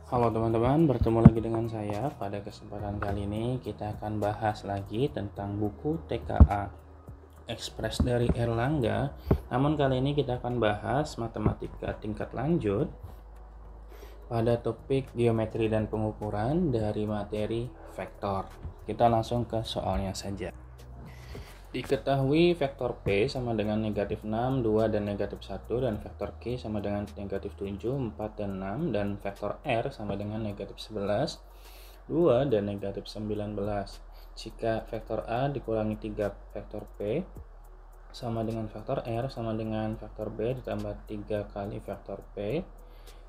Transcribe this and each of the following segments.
Halo teman-teman, bertemu lagi dengan saya. Pada kesempatan kali ini kita akan bahas lagi tentang buku TKA Ekspres dari Erlangga. Namun kali ini kita akan bahas matematika tingkat lanjut pada topik geometri dan pengukuran dari materi vektor. Kita langsung ke soalnya saja. Diketahui vektor P sama dengan negatif 6, 2, dan negatif 1, dan vektor Q sama dengan negatif 7, 4, dan 6, dan vektor R sama dengan negatif 11, 2, dan negatif 19. Jika vektor A dikurangi 3 vektor P sama dengan vektor R sama dengan vektor B ditambah 3 kali vektor P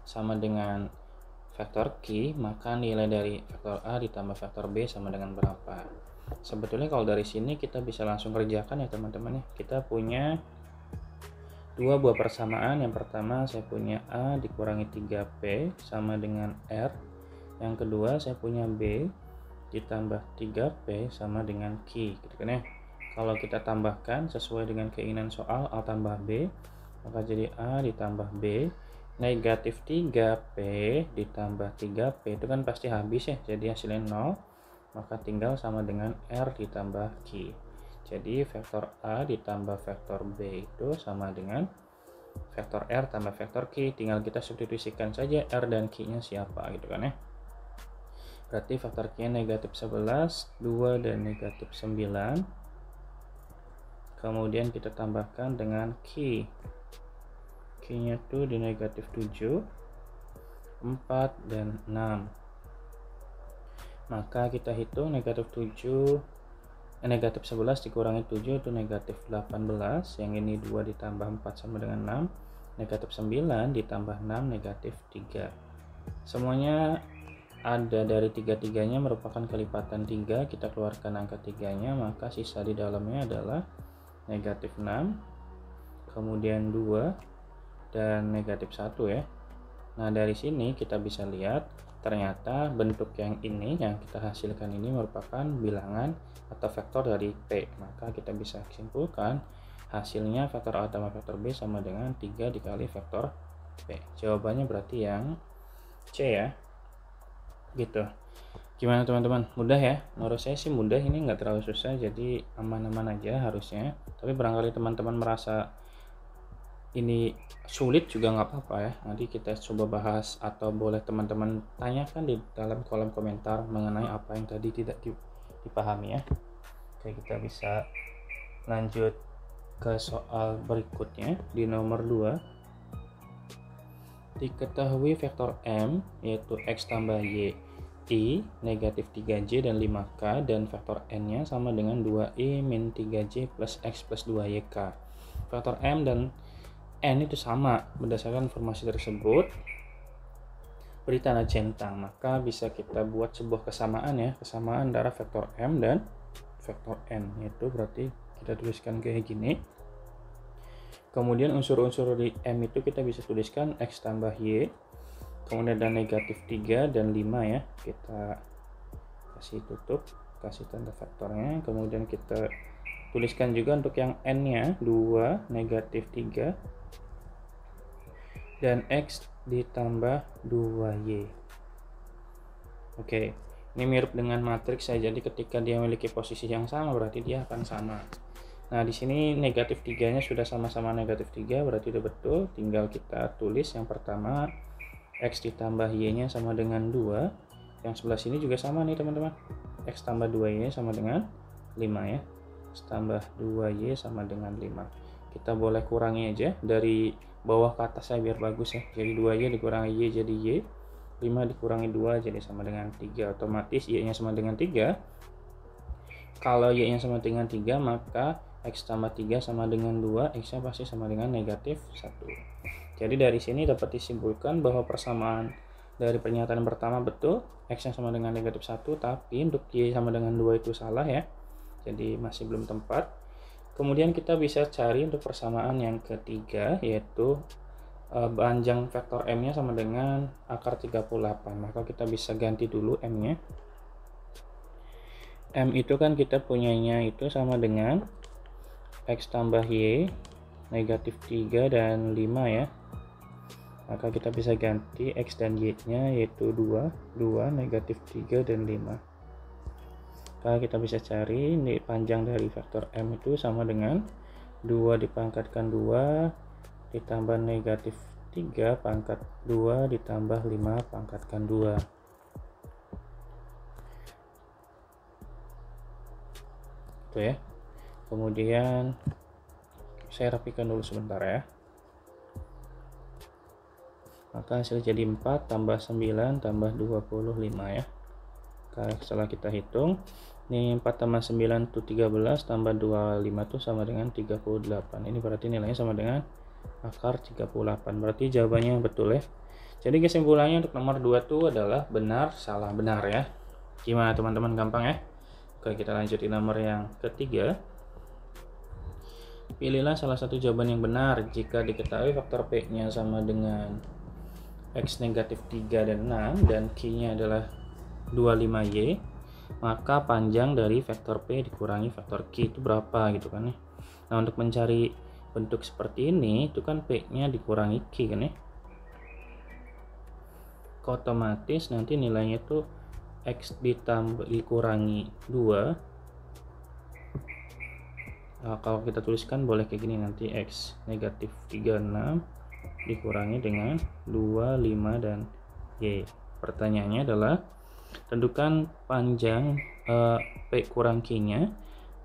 sama dengan vektor Q, maka nilai dari vektor A ditambah vektor B sama dengan berapa? Sebetulnya kalau dari sini kita bisa langsung kerjakan ya teman-teman ya. Kita punya dua buah persamaan. Yang pertama saya punya A dikurangi 3P sama dengan R. Yang kedua saya punya B ditambah 3P sama dengan Q, gitu kan ya. Kalau kita tambahkan sesuai dengan keinginan soal A tambah B, maka jadi A ditambah B. Negatif 3P ditambah 3P itu kan pasti habis ya, jadi hasilnya 0. Maka tinggal sama dengan R ditambah Q. Jadi vektor A ditambah vektor B itu sama dengan vektor R tambah vektor Q. Tinggal kita substitusikan saja R dan Q-nya siapa gitu kan ya. Berarti vektor Q-nya negatif 11, 2, dan negatif 9. Kemudian kita tambahkan dengan Q. Q-nya itu di negatif 7, 4, dan 6. Maka kita hitung negatif 11 dikurangi 7 itu negatif 18. Yang ini 2 ditambah 4 sama dengan 6. Negatif 9 ditambah 6 negatif 3. Semuanya ada dari tiga-tiganya merupakan kelipatan 3. Kita keluarkan angka 3-nya, maka sisa di dalamnya adalah negatif 6, kemudian 2, dan negatif 1 ya. Nah dari sini kita bisa lihat ternyata bentuk yang ini yang kita hasilkan ini merupakan bilangan atau vektor dari P. Maka kita bisa simpulkan hasilnya vektor A tambah vektor B sama dengan 3 dikali vektor P. Jawabannya berarti yang C ya. Gitu. Gimana teman-teman? Mudah ya? Menurut saya sih mudah, ini nggak terlalu susah, jadi aman-aman aja harusnya. Tapi barangkali teman-teman merasa ini sulit juga nggak apa-apa ya, nanti kita coba bahas atau boleh teman-teman tanyakan di dalam kolom komentar mengenai apa yang tadi tidak dipahami ya. Oke, kita bisa lanjut ke soal berikutnya di nomor 2. Diketahui vektor M yaitu X tambah Y I negatif 3J dan 5K, dan vektor N nya sama dengan 2I min 3J plus X plus 2YK. Vektor M dan N itu sama. Berdasarkan informasi tersebut beri tanda centang, maka bisa kita buat sebuah kesamaan ya, kesamaan antara vektor M dan vektor N, yaitu berarti kita tuliskan kayak gini. Kemudian unsur-unsur di M itu kita bisa tuliskan X tambah Y, kemudian ada negatif 3 dan 5 ya, kita kasih tutup, kasih tanda vektornya. Kemudian kita tuliskan juga untuk yang N nya 2 negatif 3 dan X ditambah 2Y. Oke, ini mirip dengan matriks ya, jadi ketika dia memiliki posisi yang sama berarti dia akan sama. Nah di sini negatif 3 nya sudah sama-sama negatif 3, berarti itu betul. Tinggal kita tulis yang pertama X ditambah Y nya sama dengan 2. Yang sebelah sini juga sama nih teman-teman, X tambah 2Y sama dengan 5 ya. X tambah 2Y sama dengan 5. Kita boleh kurangi aja dari bawah ke atas ya biar bagus ya. Jadi 2Y dikurangi Y jadi Y, 5 dikurangi 2 jadi sama dengan 3. Otomatis Y nya sama dengan 3. Kalau Y nya sama dengan 3, maka X tambah 3 sama dengan 2, X nya pasti sama dengan negatif 1. Jadi dari sini dapat disimpulkan bahwa persamaan dari pernyataan pertama betul, X nya sama dengan negatif 1, tapi untuk Y sama dengan 2 itu salah ya. Jadi masih belum tepat. Kemudian kita bisa cari untuk persamaan yang ketiga, yaitu panjang vektor M nya sama dengan akar 38. Maka kita bisa ganti dulu M nya. M itu kan kita punyanya itu sama dengan X tambah Y negatif 3 dan 5 ya. maka kita bisa ganti X dan Y nya yaitu 2, negatif 3, dan 5. Maka kita bisa cari ini panjang dari vektor M itu sama dengan 2 dipangkatkan 2 ditambah negatif 3 pangkat 2 ditambah 5 pangkatkan 2. Itu ya. Kemudian saya rapikan dulu sebentar ya. Maka hasil jadi 4 tambah 9 tambah 25 ya. Setelah kita hitung, ini 4 tambah 9 itu 13 tambah 25 itu sama dengan 38. Ini berarti nilainya sama dengan akar 38. Berarti jawabannya betul ya. Jadi kesimpulannya untuk nomor 2 itu adalah benar, salah, benar ya. Gimana teman-teman, gampang ya? Oke, kita lanjutin nomor yang ketiga. Pilihlah salah satu jawaban yang benar jika diketahui faktor P-nya sama dengan X negatif 3 dan 6 dan Q-nya adalah 25Y, maka panjang dari vektor P dikurangi vektor Q itu berapa gitu kan ya. Nah, untuk mencari bentuk seperti ini itu kan P-nya dikurangi Q kan ya. Otomatis nanti nilainya itu X ditambah dikurangi 2. Nah, kalau kita tuliskan boleh kayak gini nanti X negatif 36 dikurangi dengan 2, 5, dan Y. Pertanyaannya adalah tentukan panjang P kurang Q-nya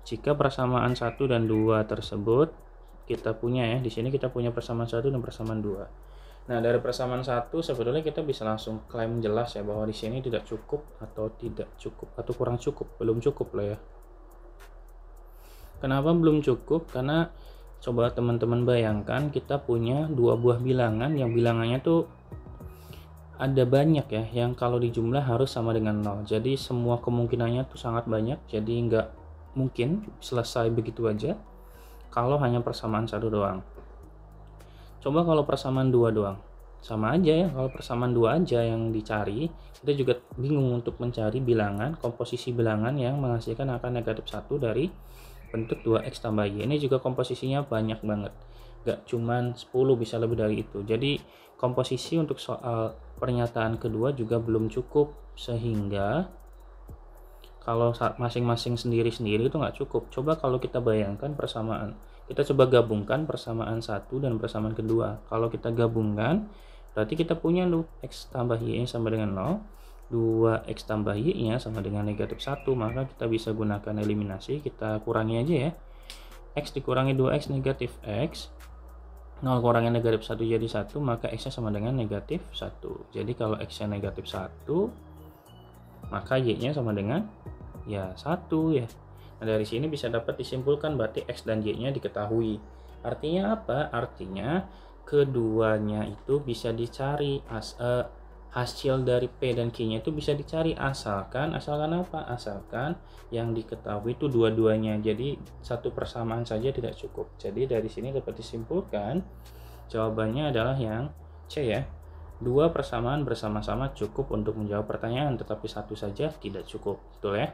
jika persamaan 1 dan 2 tersebut kita punya ya. Di sini kita punya persamaan 1 dan persamaan 2. Nah, dari persamaan 1 sebetulnya kita bisa langsung klaim jelas ya bahwa di sini tidak cukup atau tidak cukup atau kurang cukup, belum cukup lah ya. Kenapa belum cukup? Karena coba teman-teman bayangkan kita punya dua buah bilangan yang bilangannya tuh ada banyak ya, yang kalau dijumlah harus sama dengan 0. Jadi semua kemungkinannya tuh sangat banyak, jadi nggak mungkin selesai begitu aja kalau hanya persamaan 1 doang. Coba kalau persamaan 2 doang, sama aja ya. Kalau persamaan 2 aja yang dicari, kita juga bingung untuk mencari bilangan, komposisi bilangan yang menghasilkan angka negatif 1 dari bentuk 2X tambah Y. Ini juga komposisinya banyak banget, gak cuman 10, bisa lebih dari itu. Jadi komposisi untuk soal pernyataan kedua juga belum cukup, sehingga kalau masing-masing sendiri-sendiri itu nggak cukup. Coba kalau kita bayangkan persamaan, kita coba gabungkan persamaan 1 dan persamaan kedua. Kalau kita gabungkan berarti kita punya X tambah Y sama dengan 0, 2X tambah Y nya sama dengan negatif 1, maka kita bisa gunakan eliminasi, kita kurangi aja ya. X dikurangi 2X negatif X, 0 kurangi negatif 1 jadi 1, maka X nya sama dengan negatif 1. Jadi kalau X nya negatif 1, maka Y nya sama dengan ya 1 ya. Nah, dari sini bisa dapat disimpulkan berarti X dan Y nya diketahui. Artinya apa? Artinya keduanya itu bisa dicari, hasil dari P dan Q-nya itu bisa dicari asalkan apa? Asalkan yang diketahui itu dua-duanya. Jadi satu persamaan saja tidak cukup. Jadi dari sini dapat disimpulkan jawabannya adalah yang C ya. Dua persamaan bersama-sama cukup untuk menjawab pertanyaan, tetapi satu saja tidak cukup. Betul ya?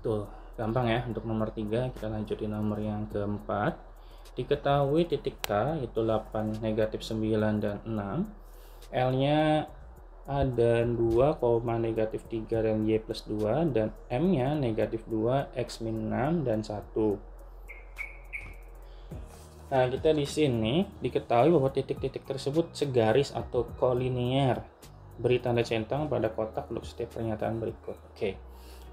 Tuh, gampang ya. Untuk nomor 3 kita lanjutin nomor yang keempat. Diketahui titik K itu 8, negatif 9, dan 6. L-nya ada 2, negatif 3 dan Y plus 2, dan M-nya negatif 2, X min 6, dan 1. Nah, kita di sini diketahui bahwa titik-titik tersebut segaris atau kolinier. Beri tanda centang pada kotak untuk setiap pernyataan berikut. Oke.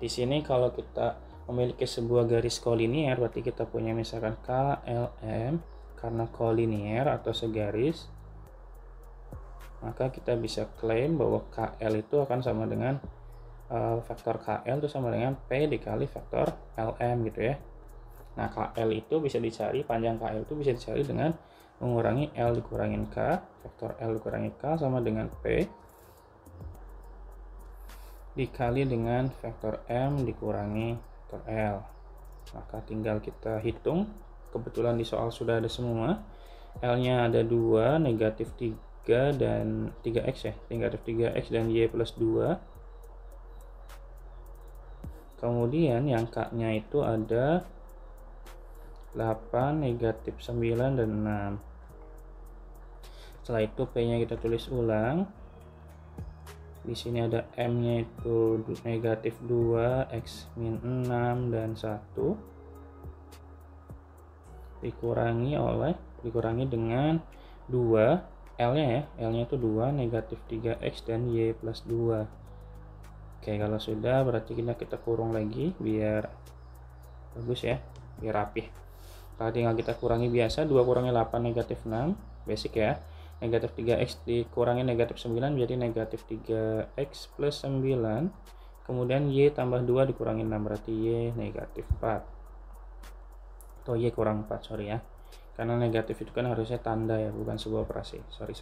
Di sini kalau kita memiliki sebuah garis kolinier, berarti kita punya misalkan KLM karena kolinier atau segaris. Maka kita bisa klaim bahwa KL itu akan sama dengan faktor KL itu sama dengan P dikali faktor LM gitu ya. Nah, KL itu bisa dicari, panjang KL itu bisa dicari dengan mengurangi L dikurangin K, faktor L dikurangi K sama dengan P dikali dengan faktor M dikurangi faktor L. Maka tinggal kita hitung, kebetulan di soal sudah ada semua. L-nya ada 2, negatif 3 dan 3X ya, negatif 3X dan Y plus 2. Kemudian yang K-nya itu ada 8, negatif 9, dan 6. Setelah itu P-nya kita tulis ulang. Di sini ada M-nya itu negatif 2, X min 6 dan 1 dikurangi dengan 2, L-nya ya, L-nya itu 2, negatif 3X dan Y plus 2. Oke, kalau sudah berarti kita kurung lagi biar bagus ya, biar rapih. Kalau tinggal kita kurangi biasa, 2 kurangi 8 negatif 6, basic ya. Negatif 3X dikurangi negatif 9 jadi negatif 3X plus 9. Kemudian Y tambah 2 dikurangi 6 berarti Y negatif 4. Atau Y kurang 4, sorry ya. Karena negatif itu kan harusnya tanda ya, bukan sebuah operasi. Sorry.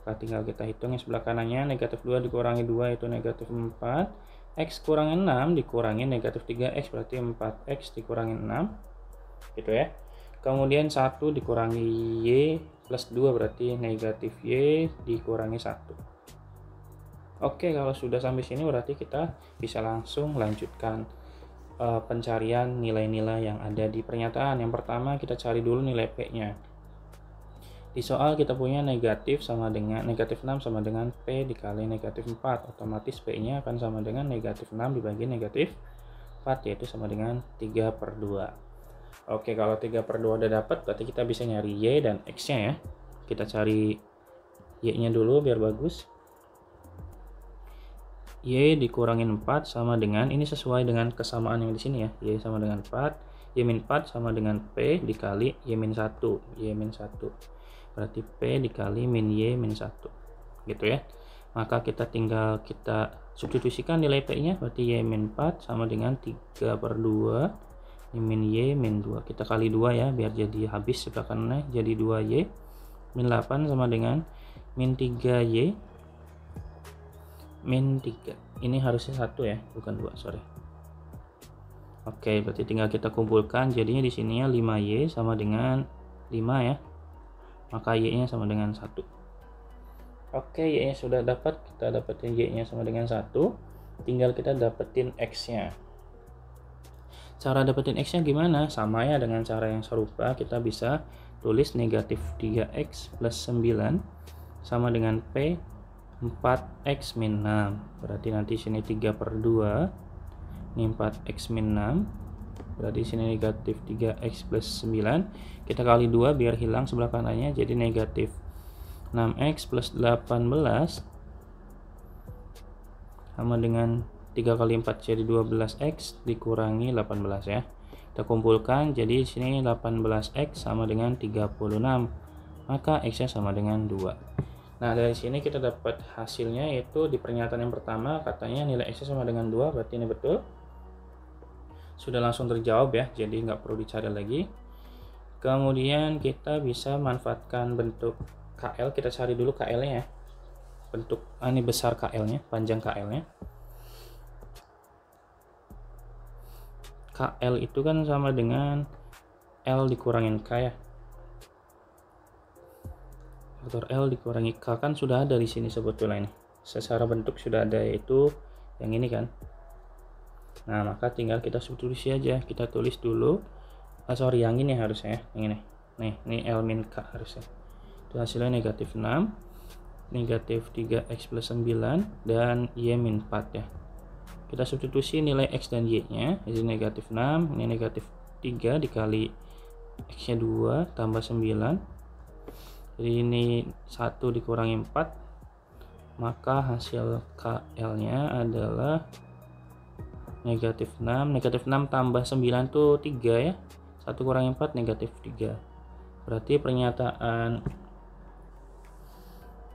Nah, tinggal kita hitung yang sebelah kanannya, negatif 2 dikurangi 2 itu negatif 4. X kurangi 6 dikurangi negatif 3X berarti 4X dikurangi 6. Gitu ya. Kemudian 1 dikurangi Y plus 2 berarti negatif Y dikurangi 1. Oke, kalau sudah sampai sini berarti kita bisa langsung lanjutkan pencarian nilai-nilai yang ada di pernyataan. Yang pertama kita cari dulu nilai P-nya. Di soal kita punya negatif 6 sama dengan P dikali negatif 4. Otomatis P-nya akan sama dengan negatif 6 dibagi negatif 4, yaitu sama dengan 3/2. Oke, kalau 3/2 udah dapat, berarti kita bisa nyari Y dan X-nya ya. Kita cari Y-nya dulu biar bagus. Y dikurangin 4 sama dengan, ini sesuai dengan kesamaan yang di sini ya. Y sama dengan 4, Y min 4 sama dengan P dikali Y min 1. Berarti P dikali min Y min 1. Gitu ya. Maka kita tinggal substitusikan nilai P-nya, berarti Y min 4 sama dengan 3/2. Min Y min 2, kita kali 2 ya biar jadi habis sebelah kanannya, jadi 2Y min 8 sama dengan min 3Y min 3. Ini harusnya 1 ya, bukan 2, sorry. Oke, berarti tinggal kita kumpulkan, jadinya di sininya 5Y sama dengan 5 ya, maka Y nya sama dengan 1. Oke, Y nya sudah dapat, kita dapetin Y nya sama dengan 1, tinggal kita dapetin X nya. Cara dapetin X-nya gimana? Sama ya dengan cara yang serupa, kita bisa tulis negatif 3X plus 9 sama dengan P 4X min 6. Berarti nanti sini 3/2, ini 4X min 6. Berarti sini negatif 3X plus 9. Kita kali 2 biar hilang sebelah kanannya, jadi negatif 6X plus 18 sama dengan 3 kali 4 jadi 12X dikurangi 18 ya. Kita kumpulkan, jadi sini 18X sama dengan 36. Maka X-nya sama dengan 2. Nah, dari sini kita dapat hasilnya, yaitu di pernyataan yang pertama katanya nilai X-nya sama dengan 2, berarti ini betul. Sudah langsung terjawab ya, jadi nggak perlu dicari lagi. Kemudian kita bisa manfaatkan bentuk KL, kita cari dulu KL-nya ya. Bentuk ini besar KL-nya, panjang KL-nya. KL itu kan sama dengan L dikurangin K ya. Faktor L dikurangi K kan sudah ada di sini sebetulnya ini. Secara bentuk sudah ada, yaitu yang ini kan. Nah, maka tinggal kita substitusi aja. Kita tulis dulu. Yang ini harusnya ya, yang ini. Nih, ini L min K harusnya. Itu hasilnya negatif 6, negatif 3X plus 9, dan Y min 4 ya. Kita substitusi nilai X dan Y-nya, jadi negatif 6, ini negatif 3 dikali X-nya 2 tambah 9. Jadi ini 1 dikurangi 4, maka hasil KL-nya adalah negatif 6. Negatif 6 tambah 9 itu 3 ya. 1 kurangi 4 negatif 3. Berarti pernyataan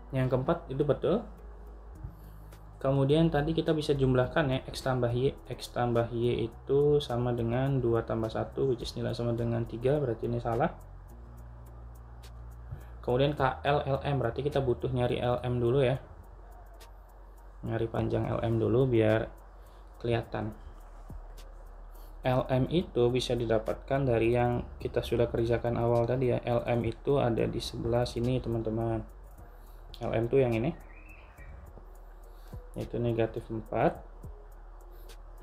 yang keempat itu betul. Kemudian tadi kita bisa jumlahkan ya, X tambah Y itu sama dengan 2 tambah 1, which is nilai sama dengan 3, berarti ini salah. Kemudian KL, LM, berarti kita butuh nyari LM dulu ya. Nyari panjang LM dulu biar kelihatan. LM itu bisa didapatkan dari yang kita sudah kerjakan awal tadi ya. LM itu ada di sebelah sini teman-teman. LM itu yang ini. Yaitu negatif 4,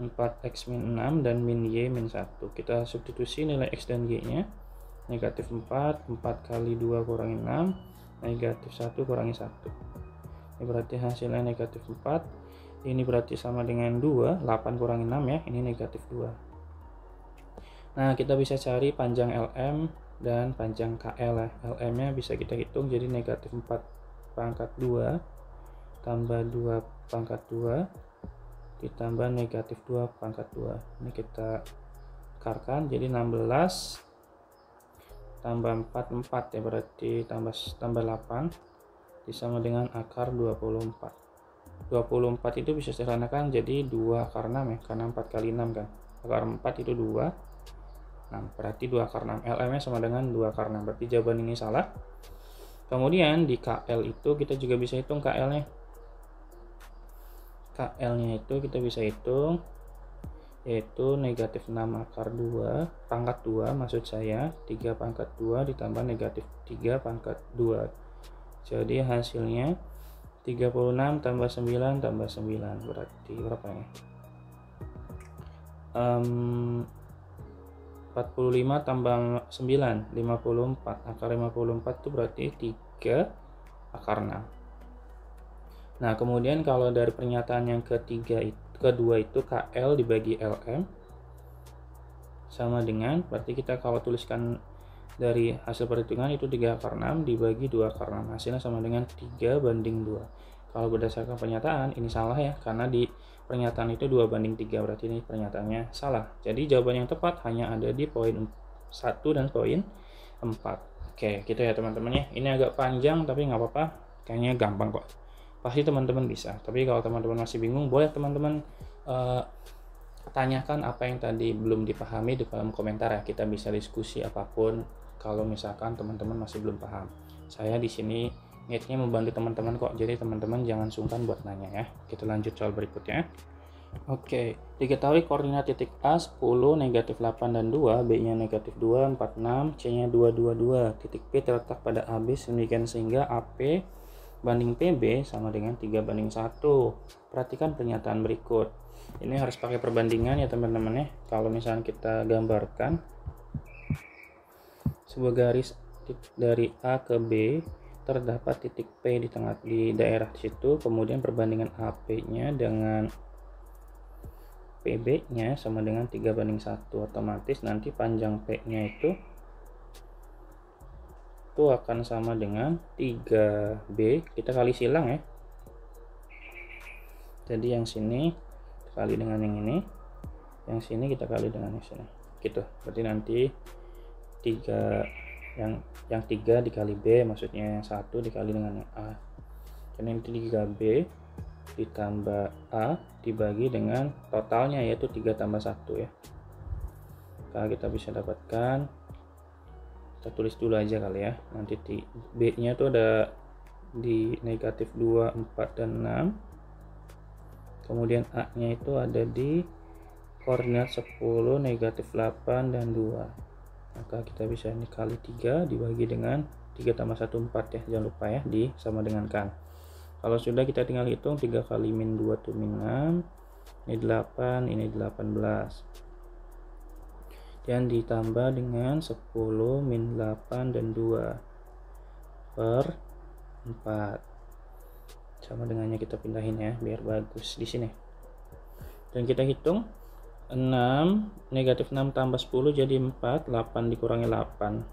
4X min 6, dan min Y min 1. Kita substitusi nilai X dan Y nya. Negatif 4 kali 2 kurangi 6, negatif 1 kurangi 1. Ini berarti hasilnya negatif 4. Ini berarti sama dengan 2, 8 kurangi 6 ya, ini negatif 2. Nah, kita bisa cari panjang LM dan panjang KL ya. LM-nya bisa kita hitung, jadi negatif 4 pangkat 2 tambah 2 pangkat 2 ditambah negatif 2 pangkat 2. Ini kita tukarkan, jadi 16 tambah 4, 4 ya, berarti tambah 8 disama dengan akar 24. 24 itu bisa sederhanakan jadi 2 akar 6 ya, karena 4 kali 6 kan. Akar 4 itu 2. Nah, berarti 2 akar 6. LM-nya sama dengan 2 akar 6. Berarti jawaban ini salah. Kemudian di KL itu kita juga bisa hitung KL-nya. KL-nya itu kita bisa hitung, yaitu negatif 6 akar 2 pangkat 2, maksud saya 3 pangkat 2 ditambah negatif 3 pangkat 2. Jadi hasilnya 36 tambah 9 tambah 9 berarti berapa ya? 45 tambah 9, 54. Akar 54 itu berarti 3 akar 6. Nah, kemudian kalau dari pernyataan yang kedua itu KL dibagi LM sama dengan, berarti kita kalau tuliskan dari hasil perhitungan itu 3 akar 6 dibagi 2 akar 6, hasilnya sama dengan 3 banding 2. Kalau berdasarkan pernyataan ini salah ya, karena di pernyataan itu 2 banding 3, berarti ini pernyataannya salah. Jadi jawaban yang tepat hanya ada di poin 1 dan poin 4. Oke, gitu ya teman-teman ya. Ini agak panjang tapi nggak apa-apa, kayaknya gampang kok. Pasti teman-teman bisa. Tapi kalau teman-teman masih bingung, boleh teman-teman tanyakan apa yang tadi belum dipahami di kolom komentar ya. Kita bisa diskusi apapun kalau misalkan teman-teman masih belum paham. Saya di sini niatnya membantu teman-teman kok. Jadi teman-teman jangan sungkan buat nanya ya. Kita lanjut soal berikutnya. Oke, diketahui koordinat titik A 10, negatif 8 dan 2, B-nya negatif 2, 4, 6, C-nya 2, 2, 2. Titik P terletak pada AB sedemikian sehingga AP banding PB sama dengan 3 banding 1. Perhatikan pernyataan berikut. Ini harus pakai perbandingan ya teman-teman ya. Kalau misalnya kita gambarkan sebuah garis dari A ke B, terdapat titik P di tengah di daerah situ, kemudian perbandingan AP-nya dengan PB-nya sama dengan 3 banding 1, otomatis nanti panjang P-nya itu akan sama dengan 3B, kita kali silang ya. Jadi yang sini kali dengan yang ini, yang sini kita kali dengan yang sini, gitu. Berarti nanti 3 yang 3 dikali B, maksudnya yang 1 dikali dengan yang A. Jadi nanti 3B ditambah A dibagi dengan totalnya yaitu 3 tambah 1 ya. Kalau kita bisa dapatkan, kita tulis dulu aja kali ya. Nanti B nya itu ada di negatif 2, 4, dan 6. Kemudian A nya itu ada di koordinat 10, negatif 8, dan 2. Maka kita bisa ini kali 3 dibagi dengan 3 tambah 1, 4 ya. Jangan lupa ya, sama dengan kan. Kalau sudah kita tinggal hitung, 3 kali min 2 itu min 6. Ini 8, ini 18. Dan ditambah dengan 10 min 8 dan 2 per 4. Sama dengannya kita pindahin ya biar bagus di sini. Dan kita hitung 6, negatif 6 tambah 10 jadi 4, 8 dikurangi 8.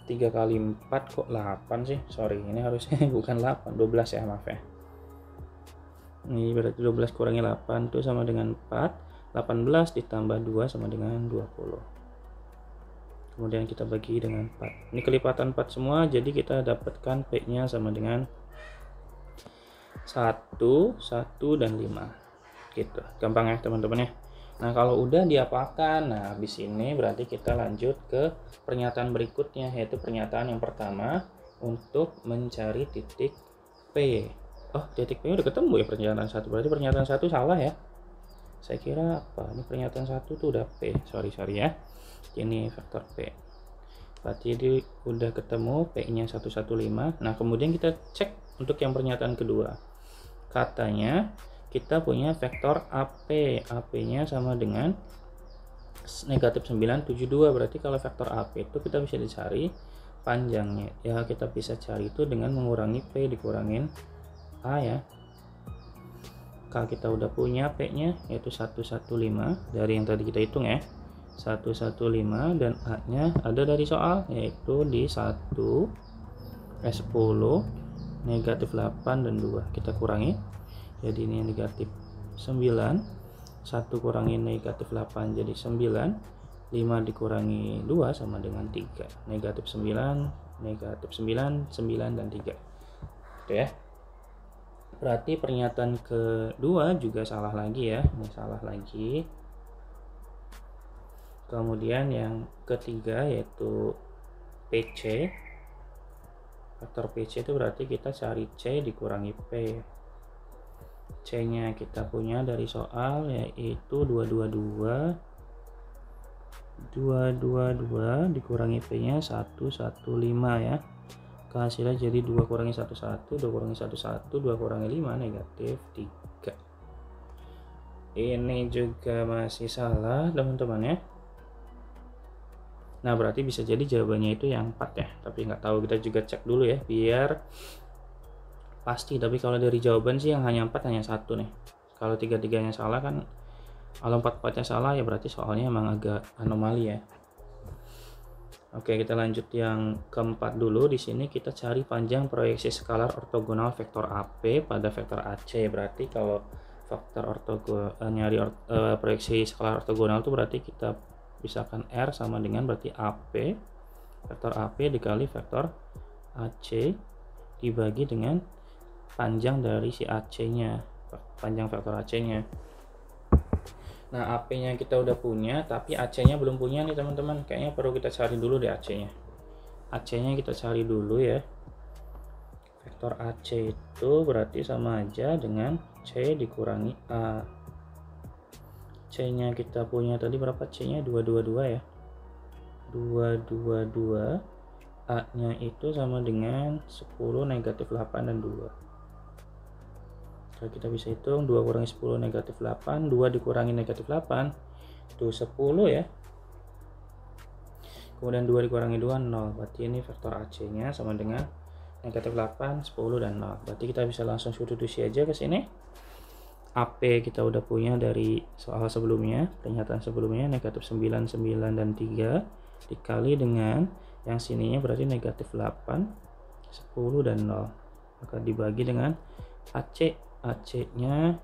3 kali 4 kok 8 sih, sorry, ini harusnya bukan 8, 12 ya, maaf ya. Ini berarti 12 kurangi 8 itu sama dengan 4. 18 ditambah 2 sama dengan 20. Kemudian kita bagi dengan 4. Ini kelipatan 4 semua, jadi kita dapatkan P-nya sama dengan 1, 1, dan 5. Gitu. Gampang ya teman-teman ya. Nah, kalau udah diapakan, nah habis ini berarti kita lanjut ke pernyataan berikutnya, yaitu pernyataan yang pertama untuk mencari titik P. Oh, titik P udah ketemu ya pernyataan 1. Berarti pernyataan 1 salah ya. Saya kira apa? Ini pernyataan 1 tuh udah P. Sorry ya. Ini vektor P. Berarti ini udah ketemu P-nya 115. Nah, kemudian kita cek untuk yang pernyataan kedua. Katanya kita punya vektor AP. AP-nya sama dengan negatif 972. Berarti kalau vektor AP itu kita bisa dicari panjangnya. Ya kita bisa cari itu dengan mengurangi P dikurangin A ya. Kalau kita udah punya P nya yaitu 115 dari yang tadi kita hitung ya, 115, dan A nya ada dari soal yaitu di 1 S10 negatif 8 dan 2. Kita kurangi, jadi ini negatif 9, 1 kurangi negatif 8 jadi 9, 5 dikurangi 2 sama dengan 3, negatif 9, negatif 9, 9 dan 3. Oke ya. Berarti pernyataan kedua juga salah lagi ya, ini salah lagi. Kemudian yang ketiga yaitu PC. Faktor PC itu berarti kita cari C dikurangi P. C nya kita punya dari soal yaitu 222 dikurangi P nya 115 ya. Hasilnya jadi 2 kurangi 11, 2 kurangi 11, 2 kurangi 5 negatif 3. Ini juga masih salah teman-teman ya. Nah berarti bisa jadi jawabannya itu yang 4 ya, tapi nggak tahu, kita juga cek dulu ya biar pasti. Tapi kalau dari jawaban sih yang hanya 4 hanya 1 nih. Kalau 3-3-nya salah kan, kalau 4-4-nya salah ya berarti soalnya emang agak anomali ya. Oke, kita lanjut yang keempat dulu. Di sini kita cari panjang proyeksi skalar ortogonal vektor AP pada vektor AC. Berarti kalau faktor proyeksi skalar ortogonal itu berarti kita misalkan R sama dengan berarti AP, vektor AP dikali vektor AC dibagi dengan panjang dari si AC nya, panjang vektor AC nya. Nah AP nya kita udah punya, tapi AC nya belum punya nih teman-teman. Kayaknya perlu kita cari dulu deh AC nya. AC nya kita cari dulu ya. Vektor AC itu berarti sama aja dengan C dikurangi A. C nya kita punya tadi berapa? C nya 222 ya, 222. A nya itu sama dengan 10 negatif 8 dan 2. Kalau kita bisa hitung 2 kurangi 10 negatif 8, 2 dikurangi negatif 8 itu 10 ya, kemudian 2 dikurangi 2 0. Berarti ini vektor AC nya sama dengan negatif 8, 10 dan 0. Berarti kita bisa langsung substitusi aja ke sini. AP kita udah punya dari soal sebelumnya, pernyataan sebelumnya negatif 9, 9 dan 3 dikali dengan yang sininya berarti negatif 8, 10 dan 0. Maka dibagi dengan AC. AC nya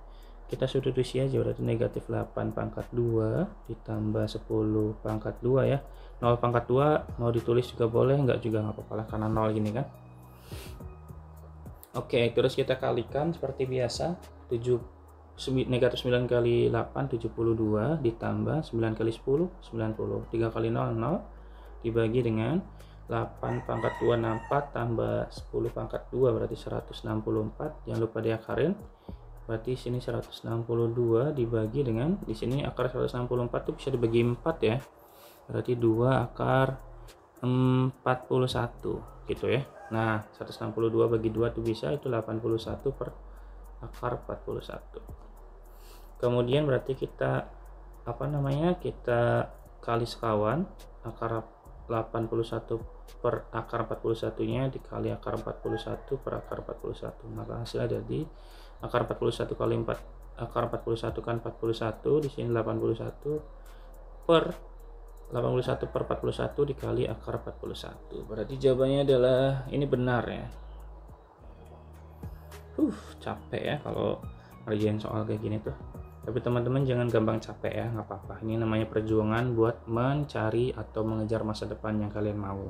kita substitusi aja, berarti negatif 8 pangkat 2 ditambah 10 pangkat 2 ya. 0 pangkat 2 mau ditulis juga boleh, enggak juga nggak apa-apa lah karena 0 gini kan. Oke, terus kita kalikan seperti biasa. Negatif 9 kali 8 72 ditambah 9 kali 10 90, 3 kali 0 0 dibagi dengan 8 pangkat 2 64 tambah 10 pangkat 2 berarti 164. Jangan lupa diakarin. Berarti sini 162 dibagi dengan, di sini akar 164 itu bisa dibagi 4 ya. Berarti 2 akar 41 gitu ya. Nah, 162 bagi 2 itu bisa, itu 81 per akar 41. Kemudian berarti kita kita kali sekawan, akar 81 per akar 41 nya dikali akar 41 per akar 41, maka hasilnya jadi akar 41 kali 4, akar 41 kan 41, di sini 81 per 41 dikali akar 41. Berarti jawabannya adalah ini benar ya. Capek ya kalau ngerjain soal kayak gini tuh. Tapi teman-teman jangan gampang capek ya, nggak apa-apa. Ini namanya perjuangan buat mencari atau mengejar masa depan yang kalian mau.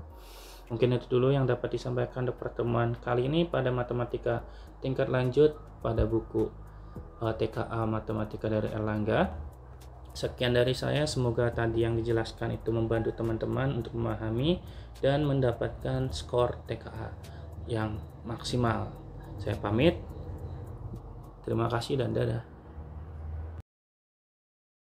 Mungkin itu dulu yang dapat disampaikan di pertemuan kali ini pada matematika tingkat lanjut pada buku TKA Matematika dari Erlangga. Sekian dari saya, semoga tadi yang dijelaskan itu membantu teman-teman untuk memahami dan mendapatkan skor TKA yang maksimal. Saya pamit. Terima kasih dan dadah.